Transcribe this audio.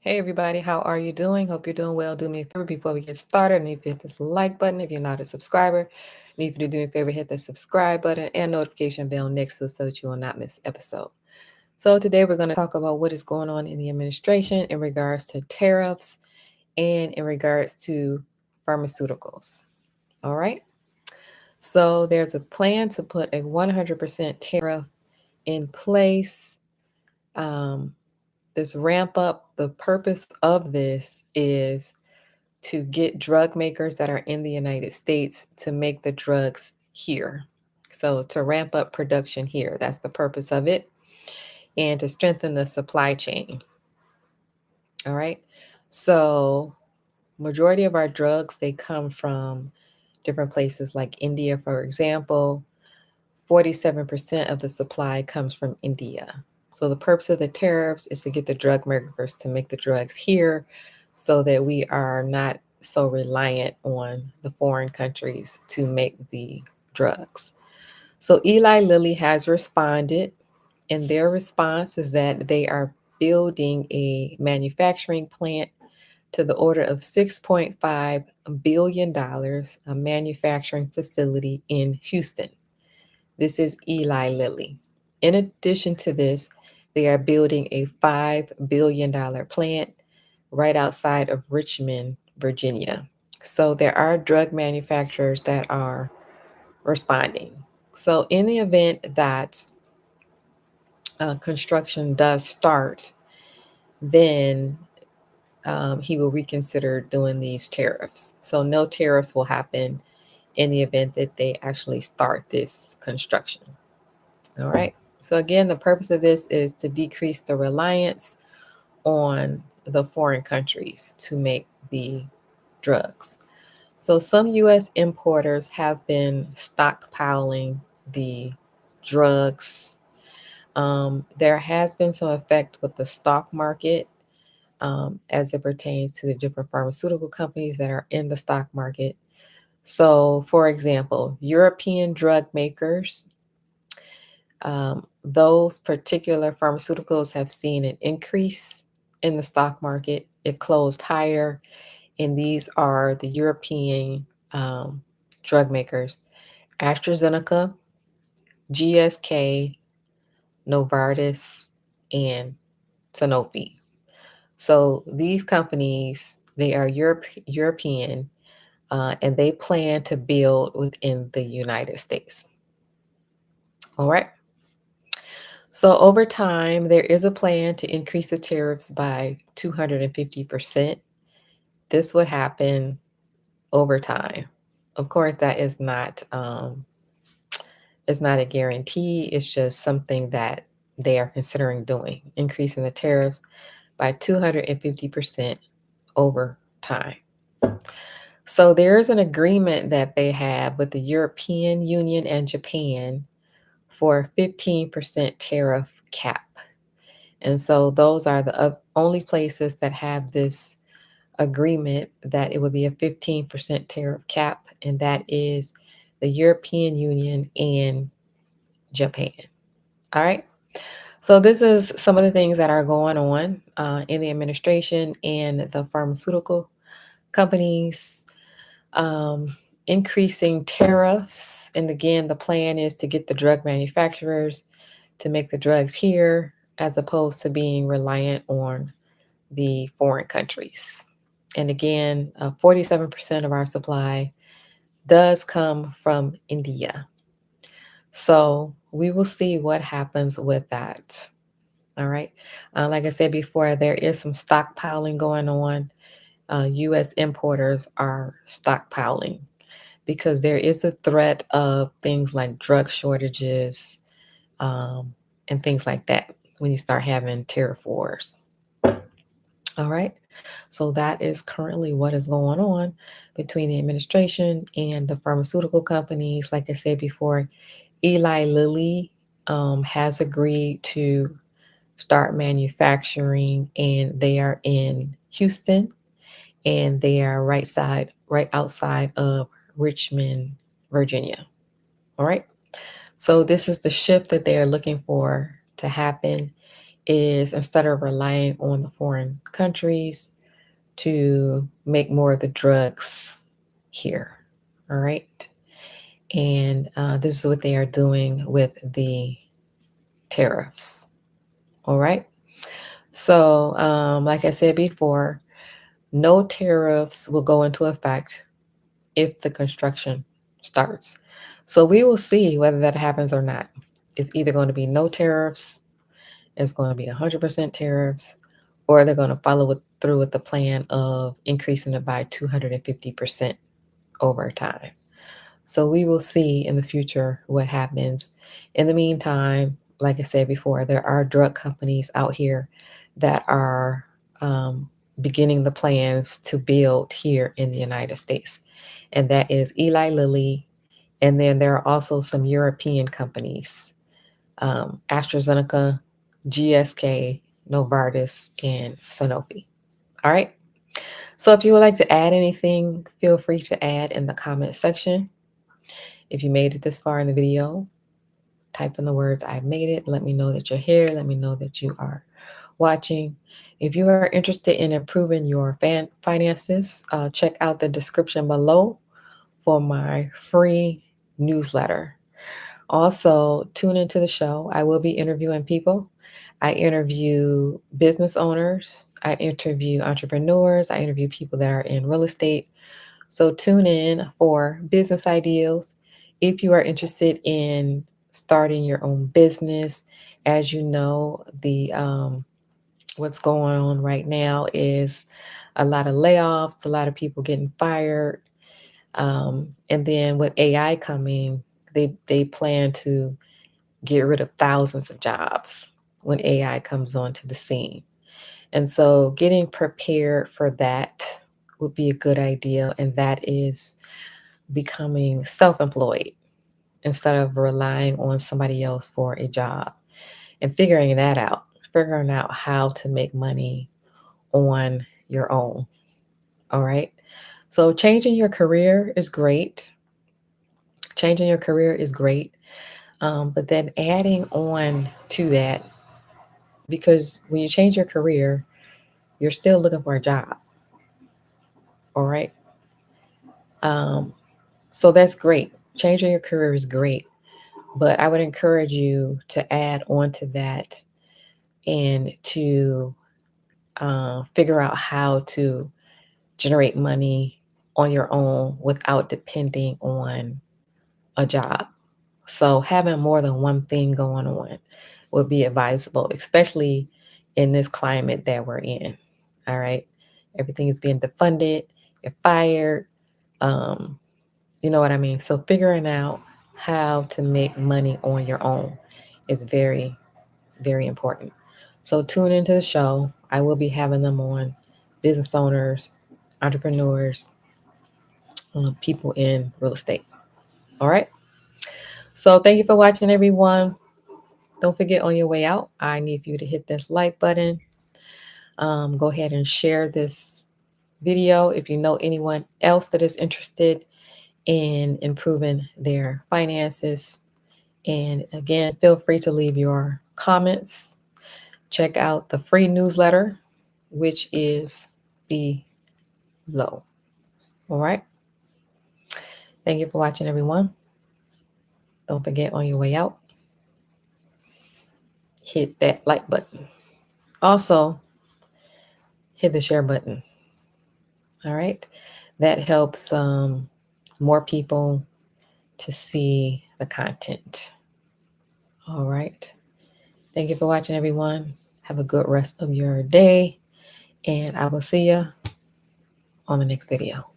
Hey everybody, how are you doing? Hope you're doing well. Do me a favor before we get started. I need you to hit this like button if you're not a subscriber. I need you to do me a favor, hit the subscribe button and notification bell next to it so that you will not miss episode. So today we're going to talk about what is going on in the administration in regards to tariffs and in regards to pharmaceuticals. All right. So there's a plan to put a 100% tariff in place. Um, this ramp up, the purpose of this is to get drug makers that are in the United States to make the drugs here. So to ramp up production here, that's the purpose of it, and to strengthen the supply chain. All right. So majority of our drugs, they come from different places like India, for example. 47% of the supply comes from India. So the purpose of the tariffs is to get the drug makers to make the drugs here so that we are not so reliant on the foreign countries to make the drugs. So Eli Lilly has responded, and their response is that they are building a manufacturing plant to the order of $6.5 billion, a manufacturing facility in Houston. This is Eli Lilly. In addition to this, they are building a $5 billion plant right outside of Richmond, Virginia. So there are drug manufacturers that are responding. So, in the event that construction does start, then he will reconsider doing these tariffs. So, no tariffs will happen in the event that they actually start this construction. All right. So, again, the purpose of this is to decrease the reliance on the foreign countries to make the drugs. So, some U.S. importers have been stockpiling the drugs. There has been some effect with the stock market as it pertains to the different pharmaceutical companies that are in the stock market. So, for example, European drug makers, those particular pharmaceuticals have seen an increase in the stock market. It closed higher, and these are the European drug makers: AstraZeneca, GSK, Novartis, and Sanofi. So these companies, they are European, and they plan to build within the United States. All right. So over time, there is a plan to increase the tariffs by 250%. This would happen over time. Of course, that is not a guarantee. It's just something that they are considering doing, increasing the tariffs by 250% over time. So there's an agreement that they have with the European Union and Japan for a 15% tariff cap. And so those are the only places that have this agreement that it would be a 15% tariff cap, and that is the European Union and Japan. All right. So this is some of the things that are going on in the administration and the pharmaceutical companies, um, increasing tariffs. And again, the plan is to get the drug manufacturers to make the drugs here as opposed to being reliant on the foreign countries. And again, 47% of our supply does come from India. So we will see what happens with that. All right. Like I said before, there is some stockpiling going on. U.S. importers are stockpiling because there is a threat of things like drug shortages and things like that when you start having tariff wars. All right. So that is currently what is going on between the administration and the pharmaceutical companies. Like I said before, Eli Lilly has agreed to start manufacturing, and they are in Houston, and they are right outside of Richmond, Virginia. All right. So this is the shift that they are looking for to happen is instead of relying on the foreign countries to make more of the drugs here. All right. And this is what they are doing with the tariffs. All right. So, like I said before, no tariffs will go into effect if the construction starts. So we will see whether that happens or not. It's either going to be no tariffs, it's going to be 100% tariffs, or they're going to through with the plan of increasing it by 250% over time. So we will see in the future what happens. In the meantime, like I said before, there are drug companies out here that are beginning the plans to build here in the United States. And that is Eli Lilly. And then there are also some European companies, AstraZeneca, GSK, Novartis, and Sanofi. All right. So if you would like to add anything, feel free to add in the comment section. If you made it this far in the video, type in the words "I made it." Let me know that you're here. Let me know that you are watching. If you are interested in improving your finances, check out the description below for my free newsletter. Also, tune into the show. I will be interviewing people. I interview business owners. I interview entrepreneurs. I interview people that are in real estate. So tune in for business ideas. If you are interested in starting your own business, as you know, the what's going on right now is a lot of layoffs, a lot of people getting fired, and then with AI coming, they plan to get rid of thousands of jobs when AI comes onto the scene. And so getting prepared for that would be a good idea, and that is becoming self-employed instead of relying on somebody else for a job, and figuring out how to make money on your own. All right. So changing your career is great. Changing your career is great. But then adding on to that, because when you change your career, you're still looking for a job. All right. Um, so that's great. Changing your career is great. But I would encourage you to add on to that and to figure out how to generate money on your own without depending on a job. So having more than one thing going on would be advisable, especially in this climate that we're in. All right. Everything is being defunded, you're fired. Um, you know what I mean? So figuring out how to make money on your own is very, very important. So tune into the show. I will be having them on, business owners, entrepreneurs, people in real estate. All right. So thank you for watching, everyone. Don't forget, on your way out, I need for you to hit this like button. Go ahead and share this video if you know anyone else that is interested in improving their finances. And again, feel free to leave your comments. Check out the free newsletter, which is below. All right. Thank you for watching, everyone. Don't forget, on your way out, hit that like button. Also, hit the share button. All right. That helps more people to see the content. All right. Thank you for watching, everyone. Have a good rest of your day, and I will see you on the next video.